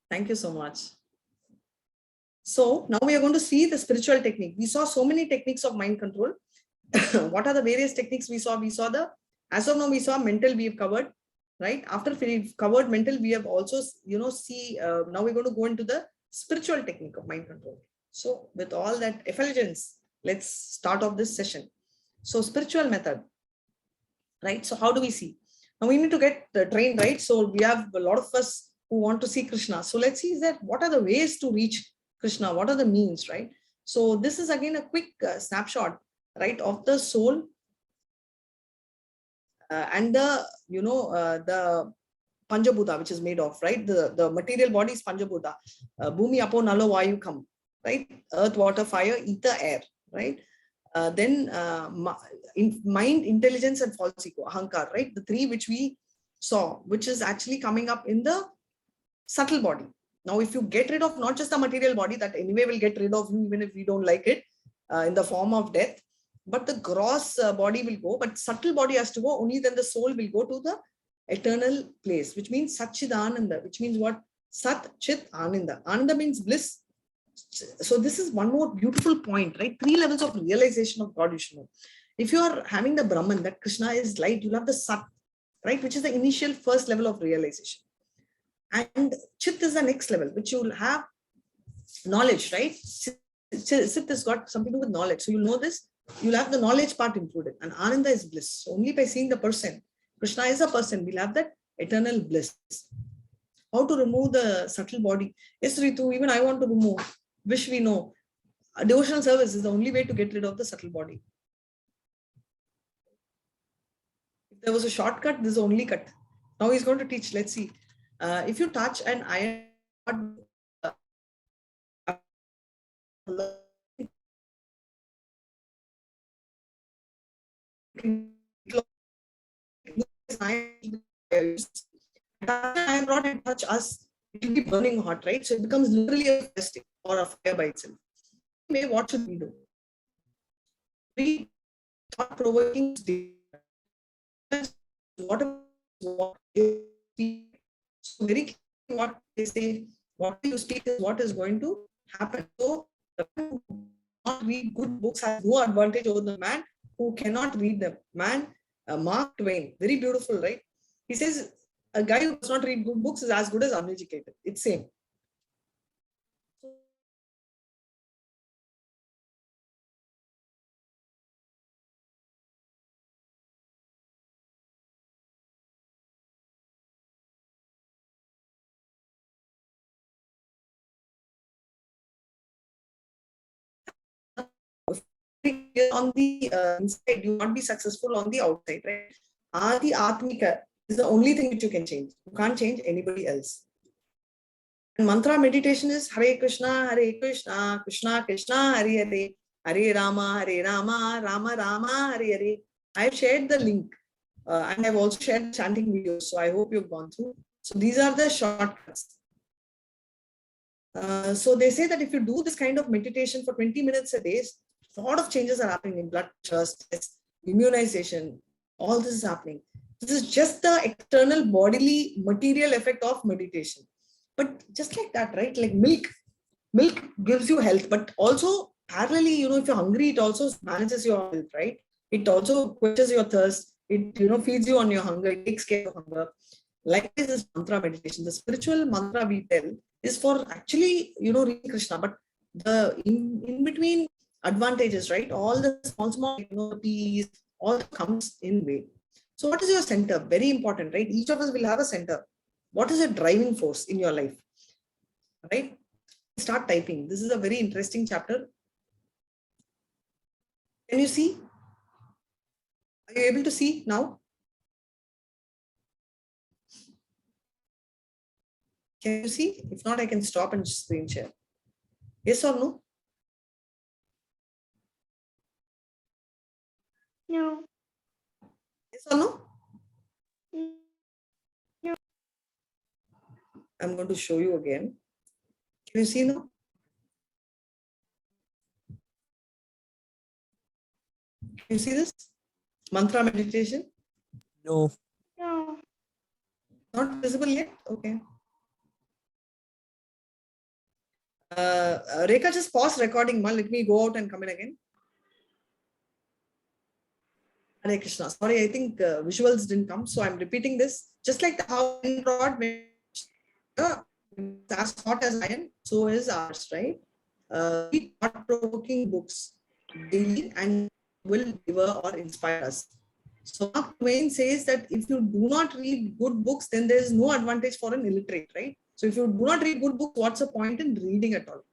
Thank you so much. So now we are going to see the spiritual technique. We saw so many techniques of mind control. What are the various techniques we saw? We saw as of now, we saw mental, we have covered, right? After we've covered mental, we have also, now we're going to go into the spiritual technique of mind control. So with all that effulgence, let's start off this session. So spiritual method, right? So how do we see? Now we need to get trained, right? So we have a lot of us who want to see Krishna. So let's see that what are the ways to reach Krishna? What are the means, right? So this is again a quick snapshot, right, of the soul and the Panjabhuta, which is made of, right? The material body is Panjabhuta. Bhumi, Apo, Nalo, Vayu, Kam, right? Earth, water, fire, ether, air, right? Then mind, intelligence, and false ego, ahankar, right? The three which we saw, which is actually coming up in the subtle body. Now, if you get rid of not just the material body, that anyway will get rid of you even if we don't like it in the form of death, but the gross body will go, but subtle body has to go, only then the soul will go to the eternal place, which means Satchidananda, which means what? Sat, Chit, Ananda. Ananda means bliss. So this is one more beautiful point, right? 3 levels of realization of God you should know. If you are having the Brahman, that Krishna is light, you'll have the Sat, right? Which is the initial first level of realization. And Chit is the next level, which you will have knowledge, right? Chit has got something to do with knowledge. So you'll know this, you'll have the knowledge part included. And Ananda is bliss. So only by seeing the person, Krishna is a person, we'll have that eternal bliss. How to remove the subtle body? Yes, Ritu, even I want to remove. Wish we know. A devotional service is the only way to get rid of the subtle body. If there was a shortcut, this is the only cut. Now he's going to teach. Let's see. If you touch an iron, iron rod and touch us, it will be burning hot, right? So it becomes literally a fire or a fire by itself. What should we do? We thought-provoking what very what they say, what you speak is what is going to happen. So not read good books has no advantage over the man who cannot read them. Man, Mark Twain, very beautiful, right? He says a guy who does not read good books is as good as uneducated. It's same. On the inside, you will not be successful on the outside, right? Adi Atmika is the only thing which you can change. You can't change anybody else. And mantra meditation is Hare Krishna, Krishna Krishna, Hare Hare, Hare Rama, Rama Rama, Hare Hare. I have shared the link and I've also shared chanting videos. So I hope you've gone through. So these are the shortcuts. So they say that if you do this kind of meditation for 20 minutes a day, a lot of changes are happening in blood pressure, stress, immunization, all this is happening. This is just the external bodily material effect of meditation. But just like that, right? Like milk gives you health, but also parallelly, if you're hungry, it also manages your health, right? It also quenches your thirst. It, feeds you on your hunger. It takes care of hunger. Likewise, this mantra meditation, the spiritual mantra we tell is for actually, reading Krishna, but the in between advantages, right? All the small, peace, all comes in way. So what is your center? Very important, right? Each of us will have a center. What is a driving force in your life, right? Start typing. This is a very interesting chapter. Can you see? Are you able to see now? Can you see? If not, I can stop and screen share. Yes or no? No. Yes or no? No. I'm going to show you again. Can you see now? Can you see this? Mantra meditation? No. No. Not visible yet? Okay. Rekha, just pause recording, ma. Let me go out and come in again. Hare Krishna. Sorry, I think visuals didn't come, so I'm repeating this. Just like how rod as hot as iron, so is ours, right? Read thought-provoking books daily and will devour or inspire us. So Mark Twain says that if you do not read good books, then there is no advantage for an illiterate, right? So if you do not read good books, what's the point in reading at all?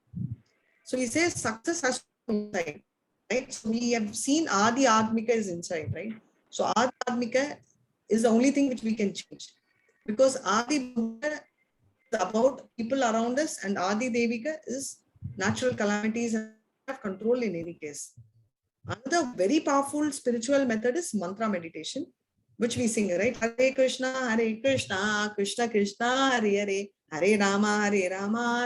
So he says success has to be inside, right? So we have seen Adi Admika is inside, right? So Adi Admika is the only thing which we can change, because Adi is about people around us, and Adi Devika is natural calamities and have control in any case. Another very powerful spiritual method is mantra meditation, which we sing, right? Hare Krishna, Krishna Krishna, Hare Hare Rama,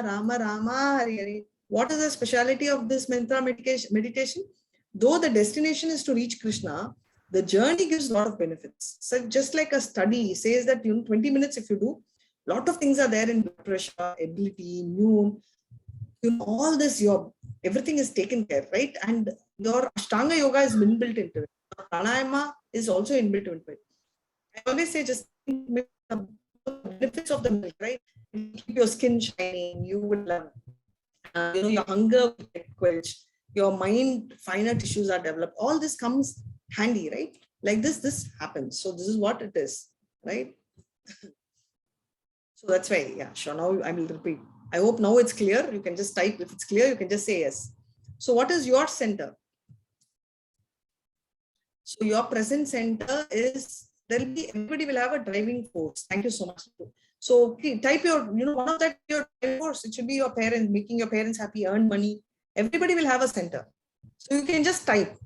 Rama Rama, Hare Hare. What is the speciality of this mantra meditation? Though the destination is to reach Krishna, the journey gives a lot of benefits. So just like a study says that 20 minutes if you do, a lot of things are there in blood pressure, ability, immune, all this, everything is taken care, right? And your Ashtanga yoga is inbuilt into it. Pranayama is also inbuilt into it. I always say just the benefits of the milk, right? You keep your skin shining, you will your hunger will get quenched, your mind, finer tissues are developed. All this comes handy, right? Like this happens. So this is what it is, right? So that's why, yeah, sure. Now I will repeat. I hope now it's clear. You can just type. If it's clear, you can just say yes. So what is your center? So your present center is, everybody will have a driving force. Thank you so much. So type your, one of that, your driving force. It should be your parents, making your parents happy, earn money. Everybody will have a center. So you can just type.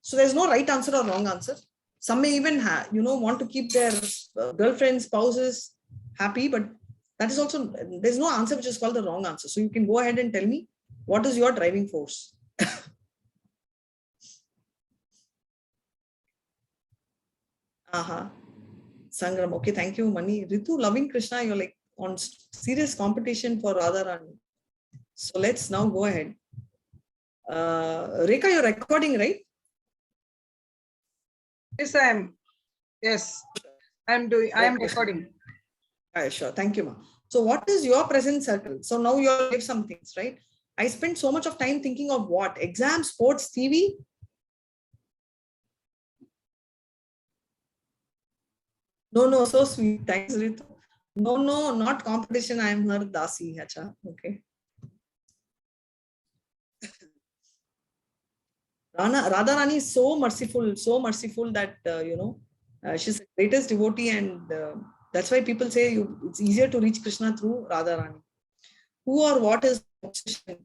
So there's no right answer or wrong answer. Some may even have, want to keep their girlfriends, spouses happy, but that is also, there's no answer which is called the wrong answer. So you can go ahead and tell me, what is your driving force? Sangram. Okay, thank you, Mani. Ritu, loving Krishna, you're like on serious competition for Radharani. So let's now go ahead. Rekha, you're recording, right? Yes, I am. Yes, I am recording. Sure. Thank you, ma. So what is your present circle? So now you'll give some things, right? I spent so much of time thinking of what? Exams, sports, TV? No, so sweet. Thanks, Ritu. No, not competition. I am her Dasi. Acha. Okay. Radharani is so merciful that, she's the greatest devotee, and that's why people say it's easier to reach Krishna through Radharani. Who or what is obsession?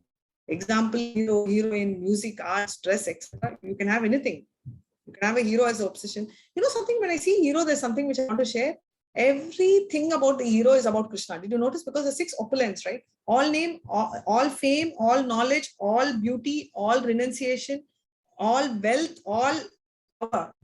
Example, hero, heroine, music, arts, dress, etc. You can have anything. You can have a hero as an obsession. Something, when I see hero, there's something which I want to share. Everything about the hero is about Krishna. Did you notice? Because the 6 opulence, right? All name, all fame, all knowledge, all beauty, all renunciation, all wealth, all power.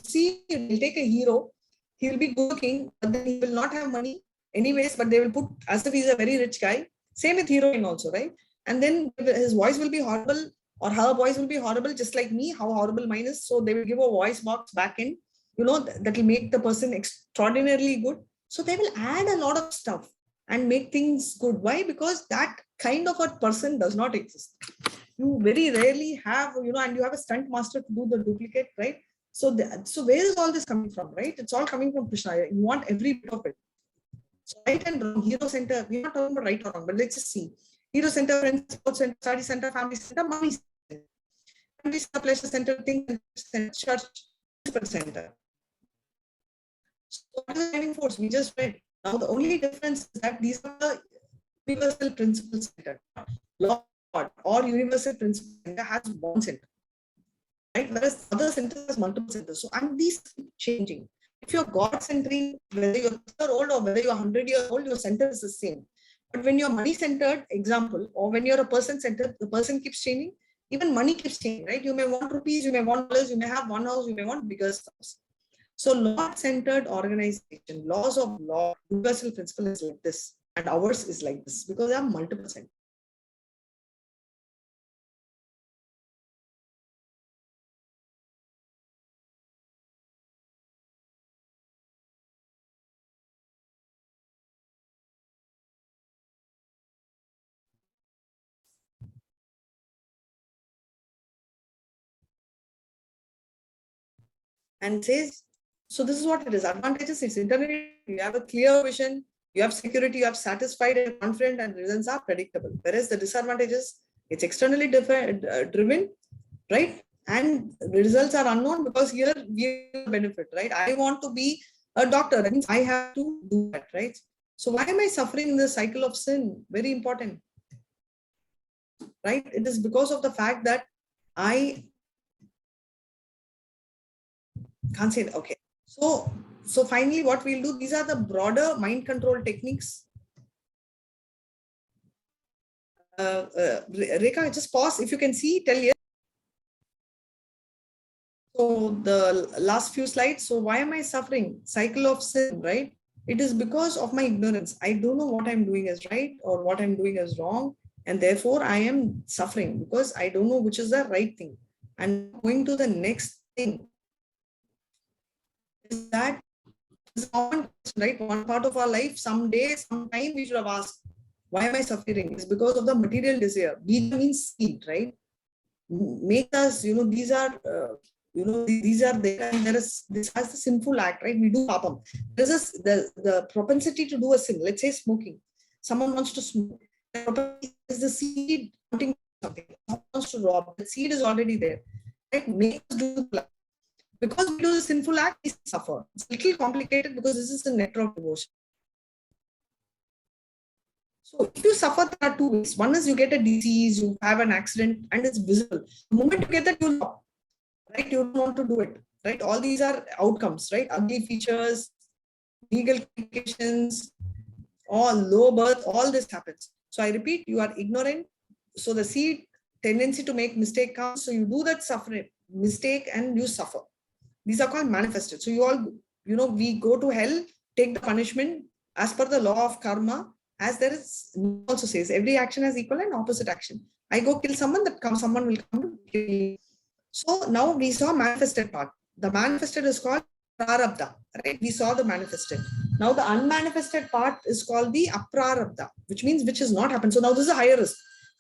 See, you'll take a hero, he'll be good looking, but then he will not have money anyways, but they will put as if he's a very rich guy. Same with heroine also, right? And then his voice will be horrible, or her voice will be horrible, just like me, how horrible mine is. So they will give a voice box back in, that will make the person extraordinarily good. So they will add a lot of stuff and make things good. Why? Because that kind of a person does not exist. You very rarely have, and you have a stunt master to do the duplicate, right? So where is all this coming from, right? It's all coming from Krishna. You want every bit of it. So right and wrong, hero center, we're not talking about right or wrong, but let's just see. Hero center, friends, sports center, study center, family center, money center, family center, pleasure center, thing center, church center. So what is the driving force? We just read. Now the only difference is that these are the universal principle center. Lord or universal principle center has one center, right? Whereas other centers has multiple centers. So and these keep changing. If you're God centering, whether you're 1 old or whether you're 100 years old, your center is the same. But when you're money centered, example, or when you're a person centered, the person keeps changing. Even money keeps changing, right? You may want rupees, you may want dollars, you may have one house, you may want bigger house. So Lord-centered organization, laws of law, universal principle is like this. and ours is like this because there are multiple centers. And says, so this is what it is. Advantages, it's internally, you have a clear vision, you have security, you have satisfied and confident, and results are predictable. Whereas the disadvantages, it's externally driven, right? And results are unknown because here we benefit, right? I want to be a doctor, that means I have to do that, right? So why am I suffering in the cycle of sin? Very important, right? It is because of the fact that I can't say it. Okay. So finally, what we'll do, these are the broader mind control techniques. Rekha, just pause. If you can see, tell yes. So the last few slides. So why am I suffering? Cycle of sin, right? It is because of my ignorance. I don't know what I'm doing is right or what I'm doing is wrong. And therefore, I am suffering because I don't know which is the right thing. And going to the next thing is that is common question, right? One part of our life, someday, sometime we should have asked, why am I suffering? It's because of the material desire. Bija means seed, right? Make us, these are, these are there, and this has the sinful act, right? We do papam. There's the propensity to do a sin. Let's say smoking. Someone wants to smoke. Is the seed wanting something? Someone wants to rob. The seed is already there. Right? Make us do the because we do the sinful act, we suffer. It's a little complicated because this is the nectar of devotion. So if you suffer, there are two ways. One is you get a disease, you have an accident, and it's visible. The moment you get that, you stop, right? You don't want to do it, right? All these are outcomes, right? Ugly features, legal complications, all low birth, all this happens. So I repeat, you are ignorant. So the seed tendency to make mistake comes. So you do that suffering mistake and you suffer. These are called manifested. So you all, we go to hell, take the punishment as per the law of karma, as there is also says, every action has equal and opposite action. I go kill someone, someone will come to kill me. So now we saw manifested part. The manifested is called prarabdha, right? We saw the manifested. Now the unmanifested part is called the aprarabdha, which means which has not happened. So now this is a higher risk.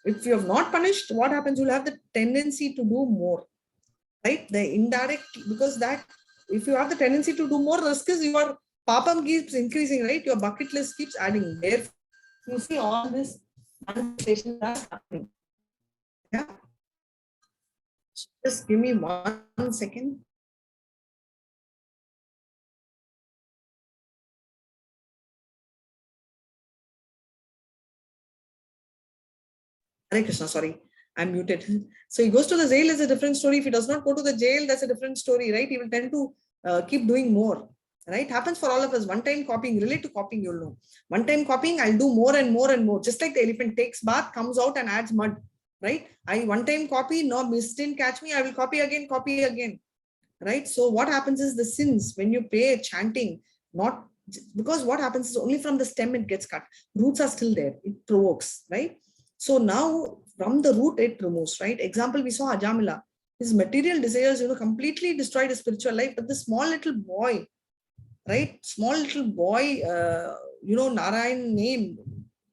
If you have not punished, what happens? You'll have the tendency to do more. Right, the indirect, because that if you have the tendency to do more, risk is your papam keeps increasing, right? Your bucket list keeps adding. There, you see all this manifestation that's happening. Yeah. Just give me 1 second. Hare Krishna, sorry, I'm muted. So he goes to the jail is a different story. If he does not go to the jail, that's a different story, right? He will tend to keep doing more, right? Happens for all of us. One time copying, relate to copying, you'll know. One time copying, I'll do more and more and more. Just like the elephant takes bath, comes out and adds mud, right? I one time copy, no, miss didn't catch me, I will copy again, right? So what happens is the sins, when you pray chanting, not because what happens is only from the stem it gets cut. Roots are still there. It provokes, right? So now from the root it removes, right? Example, we saw Ajamila. His material desires, completely destroyed his spiritual life. But the small little boy, right? Small little boy, Narayan name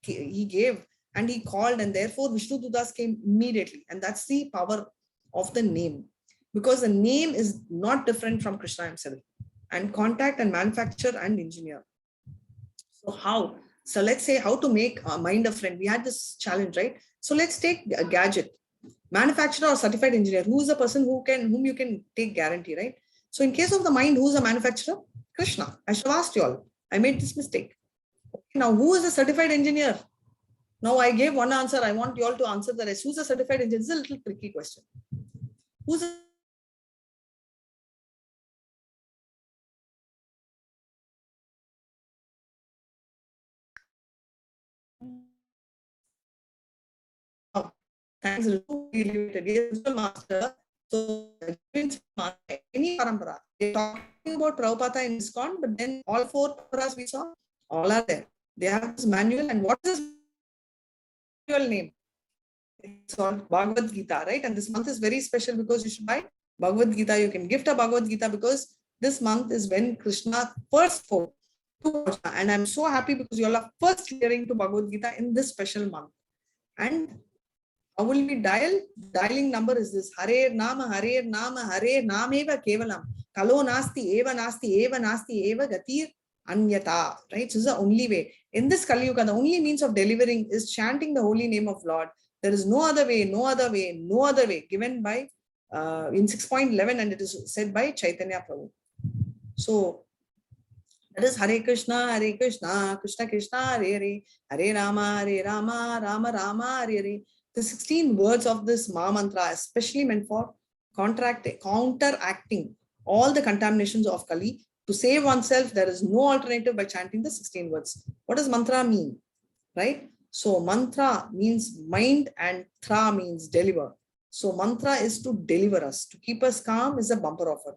he gave and he called, and therefore Vishnu Dudas came immediately. And that's the power of the name, because the name is not different from Krishna himself. And contact and manufacture and engineer. So how? So let's say how to make mind a friend. We had this challenge, right? So let's take a gadget. Manufacturer or certified engineer. Who is the person whom you can take guarantee, right? So in case of the mind, who's a manufacturer? Krishna. I should have asked you all. I made this mistake. Okay, now, who is a certified engineer? Now I gave one answer. I want you all to answer the rest. Who's a certified engineer? This is a little tricky question. Who's a thanks to master. So any parampara. They're talking about Prabhupada in ISKCON, but then all 4 paramparas we saw, all are there. They have this manual, and what is this manual name? It's called Bhagavad Gita, right? And this month is very special because you should buy Bhagavad Gita. You can gift a Bhagavad Gita because this month is when Krishna first spoke to Arjuna. And I'm so happy because you all are first hearing to Bhagavad Gita in this special month. And how will we dial? Dialing number is this: Hare Nama, Hare Nama, Hare Nameva Kevalam. Kalo Nasti, Eva Nasti, Eva Nasti, Eva Gatir Anyata. Right? So this is the only way. In this Kali Yuga, the only means of delivering is chanting the holy name of Lord. There is no other way, no other way, no other way, given by in 6.11, and it is said by Chaitanya Prabhu. So that is Hare Krishna, Krishna Krishna, Hare Hare, Hare Rama, Rama Rama, Hare Hare. The 16 words of this Maha Mantra are especially meant for counteracting all the contaminations of Kali. To save oneself, there is no alternative by chanting the 16 words. What does mantra mean? Right? So mantra means mind and tra means deliver. So mantra is to deliver us. To keep us calm is a bumper offer.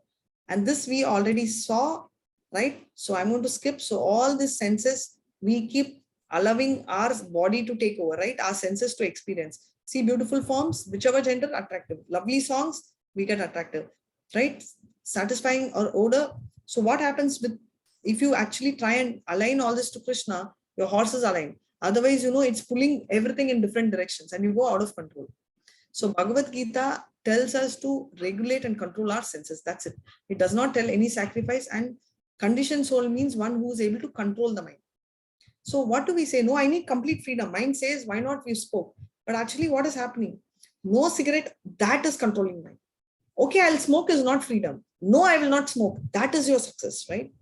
And this we already saw, right? So I'm going to skip. So all these senses, we keep allowing our body to take over, right? Our senses to experience. See beautiful forms, whichever gender, attractive. Lovely songs, we get attractive, right? Satisfying or odor. So what happens with, if you actually try and align all this to Krishna, your horse is aligned. Otherwise, it's pulling everything in different directions and you go out of control. So Bhagavad Gita tells us to regulate and control our senses. That's it. It does not tell any sacrifice, and conditioned soul means one who is able to control the mind. So what do we say? No, I need complete freedom. Mind says, why not? We spoke. But actually what is happening? No cigarette, that is controlling mind. Okay, I'll smoke is not freedom. No, I will not smoke. That is your success, right?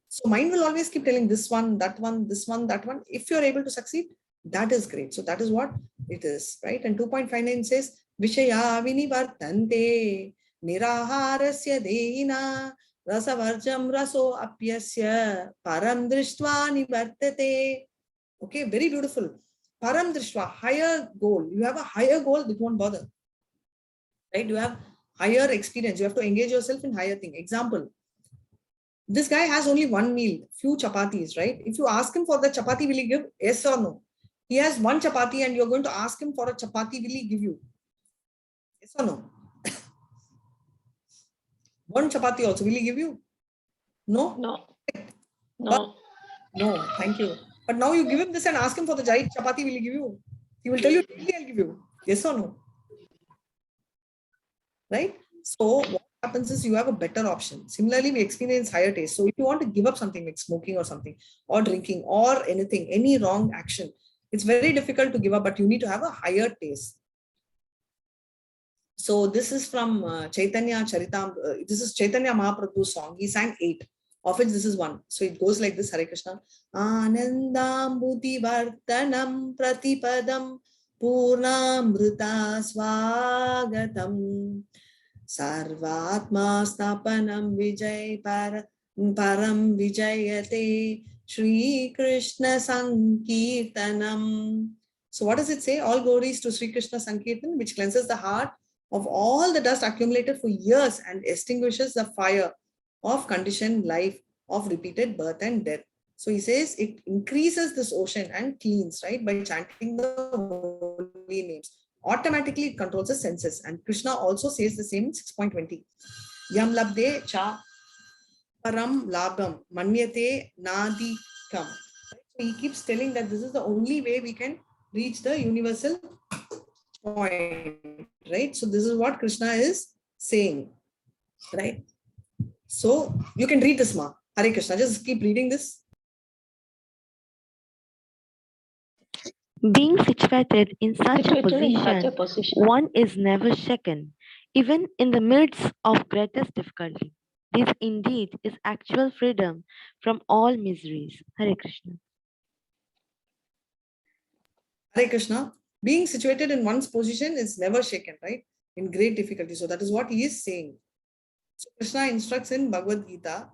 So mind will always keep telling this one, that one, this one, that one. If you're able to succeed, that is great. So that is what it is, right? And 2.59 says, Vishaya vinivartante niraharasya dehina rasavarjam raso apyasya param drishtva nivartate. Okay, very beautiful. Param drishtva, higher goal. You have a higher goal, it won't bother. Right? You have higher experience. You have to engage yourself in higher thing. Example, this guy has only one meal, few chapatis, right? If you ask him for the chapati, will he give? Yes or no? He has one chapati and you're going to ask him for a chapati, will he give you? Yes or no? One chapati also, will he give you? No? No. No. No, thank you. But now you give him this and ask him for the chapati, will he give you? He will tell you, really, I'll give you. Yes or no? Right? So what happens is you have a better option. Similarly, we experience higher taste. So if you want to give up something like smoking or something, or drinking, or anything, any wrong action, it's very difficult to give up, but you need to have a higher taste. So this is from Chaitanya Charitamrita. This is Chaitanya Mahaprabhu's song. He sang 8, of which this is one. So it goes like this, Hare Krishna. Anandam buddhi vartanam pratipadam purnamrita swagatam sarvatma snapanam vijay param vijayate Shri Krishna Sankirtanam. So what does it say? All glories to Sri Krishna Sankirtan, which cleanses the heart of all the dust accumulated for years and extinguishes the fire of conditioned life of repeated birth and death. So he says it increases this ocean and cleans, right? By chanting the holy names. Automatically it controls the senses. And Krishna also says the same in 6.20. Yam labde cha param labham manyate nadikam. So he keeps telling that this is the only way we can reach the universal point, right? So this is what Krishna is saying, right? So you can read this, Ma. Hare Krishna, just keep reading this. Being situated in such a position, one is never shaken, even in the midst of greatest difficulty. This indeed is actual freedom from all miseries. Hare Krishna. Hare Krishna. Being situated in one's position is never shaken, right? In great difficulty. So that is what he is saying. So Krishna instructs in Bhagavad Gita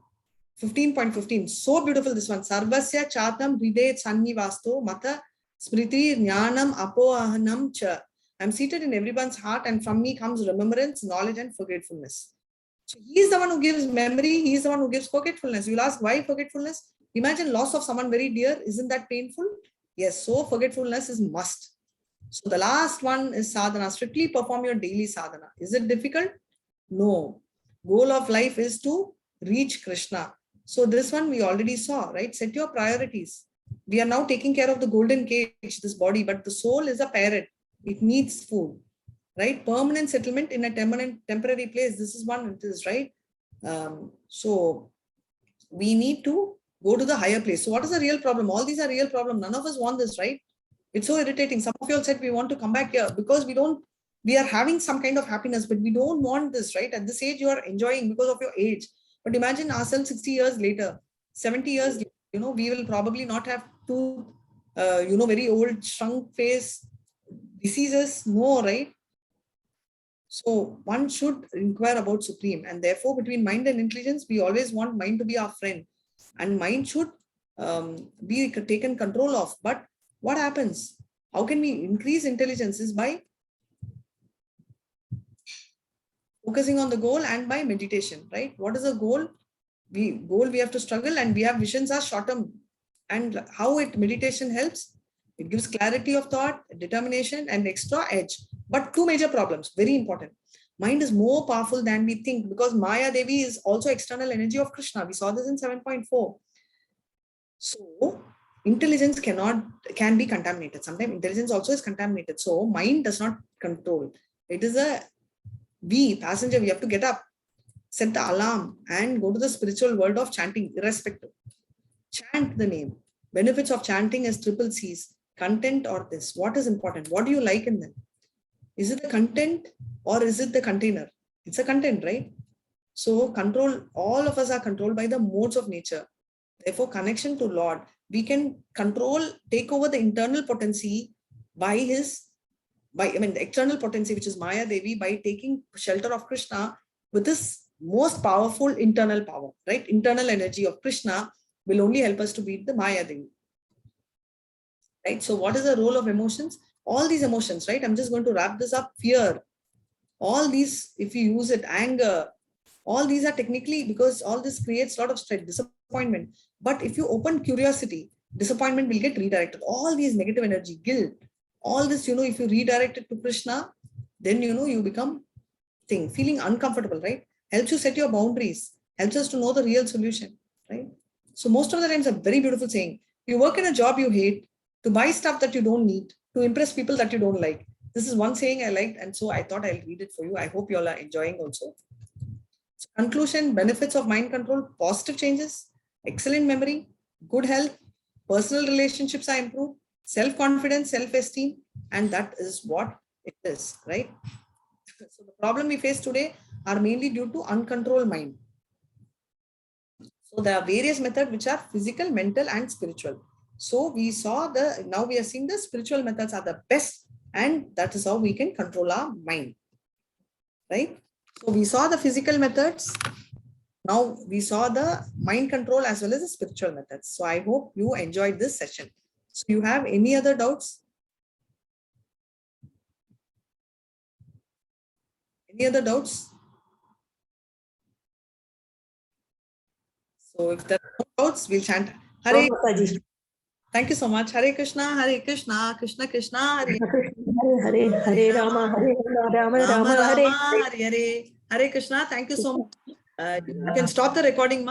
15.15. So beautiful this one. Sarvasya chatam hriday sannivasto mata smriti jnanam apoahanam cha. I'm seated in everyone's heart, and from me comes remembrance, knowledge, and forgetfulness. So he is the one who gives memory. He is the one who gives forgetfulness. You'll ask, why forgetfulness? Imagine loss of someone very dear. Isn't that painful? Yes. So forgetfulness is must. So the last one is sadhana. Strictly perform your daily sadhana. Is it difficult? No. Goal of life is to reach Krishna. So this one we already saw, right? Set your priorities. We are now taking care of the golden cage, this body, but the soul is a parrot. It needs food, right? Permanent settlement in a temporary place. This is one, it is right. So we need to go to the higher place. So what is the real problem? All these are real problem. None of us want this, right? It's so irritating. Some of you all said we want to come back here because we are having some kind of happiness, but we don't want this, right? At this age, you are enjoying because of your age. But imagine ourselves 60 years later, 70 years later, we will probably not have tooth, very old, shrunk face, diseases, no, right? So one should inquire about Supreme, and therefore between mind and intelligence, we always want mind to be our friend, and mind should be taken control of. But what happens? How can we increase intelligence? Is by focusing on the goal and by meditation, right? What is the goal? We have to struggle, and we have visions are short term. And how meditation helps? It gives clarity of thought, determination, and extra edge. But two major problems, very important. Mind is more powerful than we think, because Maya Devi is also external energy of Krishna. We saw this in 7.4. So intelligence can be contaminated. Sometimes intelligence also is contaminated. So mind does not control. It is passenger, we have to get up, set the alarm, and go to the spiritual world of chanting, irrespective. Chant the name. Benefits of chanting is triple C's. Content or this. What is important? What do you like in them? Is it the content or is it the container? It's a content, right? So control, all of us are controlled by the modes of nature. Therefore, connection to Lord, we can take over the internal potency the external potency, which is Maya Devi, by taking shelter of Krishna with this most powerful internal power, right? Internal energy of Krishna will only help us to beat the Maya Devi, right? So what is the role of emotions? All these emotions, right? I'm just going to wrap this up. Fear, all these, if you use it, anger, all these are technically, because all this creates a lot of stress, disappointment. But if you open curiosity, disappointment will get redirected. All these negative energy, guilt, all this, if you redirect it to Krishna, then, you become feeling uncomfortable, right? Helps you set your boundaries, helps us to know the real solution, right? So most of the times, a very beautiful saying, you work in a job you hate to buy stuff that you don't need, to impress people that you don't like. This is one saying I liked, and so I thought I'll read it for you. I hope you all are enjoying also. So conclusion, benefits of mind control: positive changes, excellent memory, good health, personal relationships are improved, self-confidence, self-esteem, and that is what it is, right? So the problem we face today are mainly due to uncontrolled mind. So there are various methods which are physical, mental, and spiritual. So now we are seeing the spiritual methods are the best, and that is how we can control our mind, right? So we saw the physical methods. Now we saw the mind control as well as the spiritual methods. So I hope you enjoyed this session. So you have any other doubts? Any other doubts? So if there are no doubts, we'll chant Hare. Thank you so much. Hare Krishna, Krishna Krishna, Hare Hare Hare Rama, Rama Rama, Hare Hare. Hare Krishna. Thank you so much. You can stop the recording.